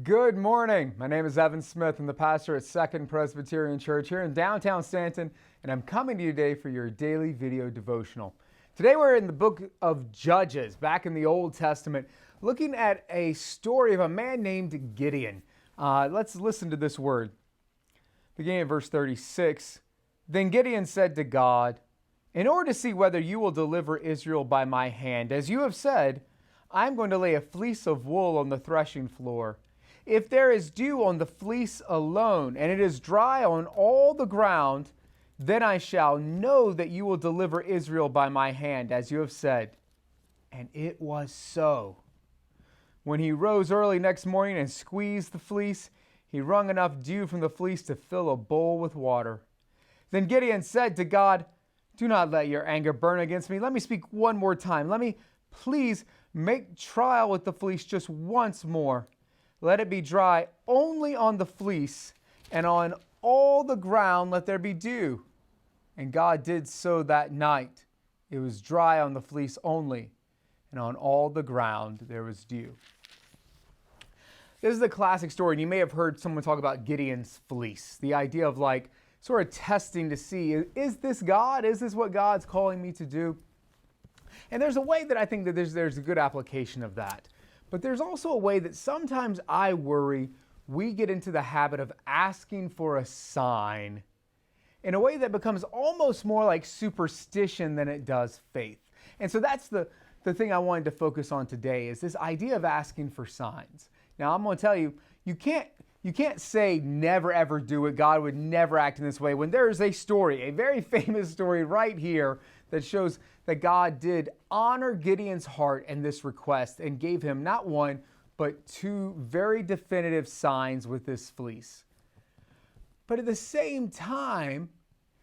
Good morning. My name is Evan Smith. I'm the pastor at Second Presbyterian Church here in downtown Stanton, and I'm coming to you today for your daily video devotional. Today we're in the book of Judges, back in the Old Testament, looking at a story of a man named Gideon. Let's listen to this word. Beginning at verse 36, Then Gideon said to God, In order to see whether you will deliver Israel by my hand, as you have said, I'm going to lay a fleece of wool on the threshing floor. If there is dew on the fleece alone, and it is dry on all the ground, then I shall know that you will deliver Israel by my hand, as you have said. And it was so. When he rose early next morning and squeezed the fleece, he wrung enough dew from the fleece to fill a bowl with water. Then Gideon said to God, Do not let your anger burn against me. Let me speak one more time. Let me please make trial with the fleece just once more. Let it be dry only on the fleece, and on all the ground let there be dew. And God did so that night. It was dry on the fleece only, and on all the ground there was dew. This is a classic story, and you may have heard someone talk about Gideon's fleece. The idea of like sort of testing to see, is this God? Is this what God's calling me to do? And there's a way that I think that there's a good application of that. But there's also a way that sometimes I worry we get into the habit of asking for a sign in a way that becomes almost more like superstition than it does faith. And so that's the thing I wanted to focus on today, is this idea of asking for signs. Now I'm going to tell you, you can't say never ever do it, God would never act in this way, when there is a story, a very famous story right here that shows that God did honor Gideon's heart and this request and gave him not one, but two very definitive signs with this fleece. But at the same time,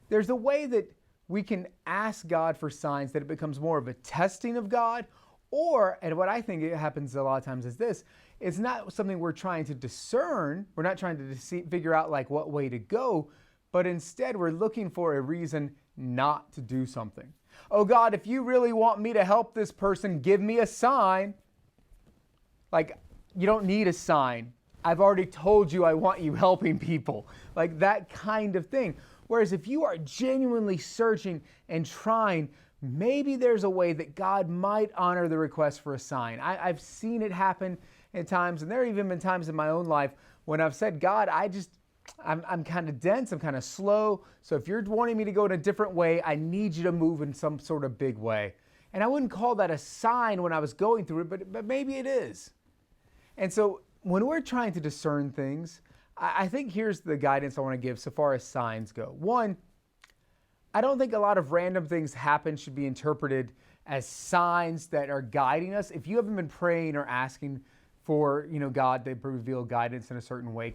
there's a way that we can ask God for signs that it becomes more of a testing of God, or, and what I think it happens a lot of times is this, it's not something we're trying to discern, we're not trying to figure out like what way to go, but instead we're looking for a reason not to do something. Oh God, if you really want me to help this person, give me a sign. Like, you don't need a sign. I've already told you I want you helping people. Like that kind of thing. Whereas if you are genuinely searching and trying, maybe there's a way that God might honor the request for a sign. I've seen it happen at times, and there have even been times in my own life when I've said, God, I'm kind of dense, I'm kind of slow, so if you're wanting me to go in a different way, I need you to move in some sort of big way. And I wouldn't call that a sign when I was going through it, but maybe it is. And so when we're trying to discern things, I think here's the guidance I want to give so far as signs go. One, I don't think a lot of random things happen should be interpreted as signs that are guiding us. If you haven't been praying or asking for, God to reveal guidance in a certain way,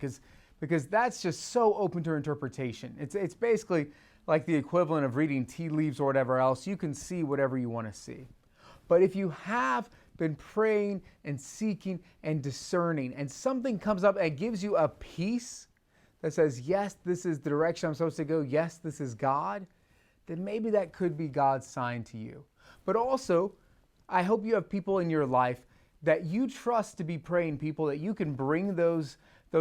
because that's just so open to interpretation. It's basically like the equivalent of reading tea leaves or whatever else. You can see whatever you want to see. But if you have been praying and seeking and discerning, and something comes up and gives you a peace that says, yes, this is the direction I'm supposed to go, yes, this is God, then maybe that could be God's sign to you. But also, I hope you have people in your life that you trust to be praying people, that you can bring those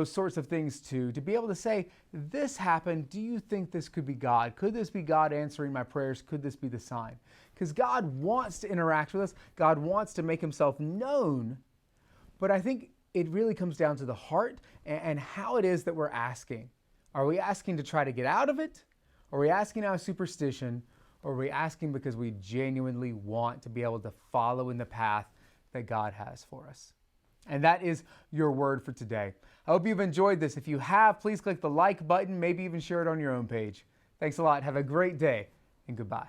sorts of things to be able to say, this happened, do you think this could be God? Could this be God answering my prayers? Could this be the sign? Because God wants to interact with us. God wants to make himself known. But I think it really comes down to the heart and how it is that we're asking. Are we asking to try to get out of it? Are we asking out of superstition? Or are we asking because we genuinely want to be able to follow in the path that God has for us? And that is your word for today. I hope you've enjoyed this. If you have, please click the like button, maybe even share it on your own page. Thanks a lot. Have a great day, and goodbye.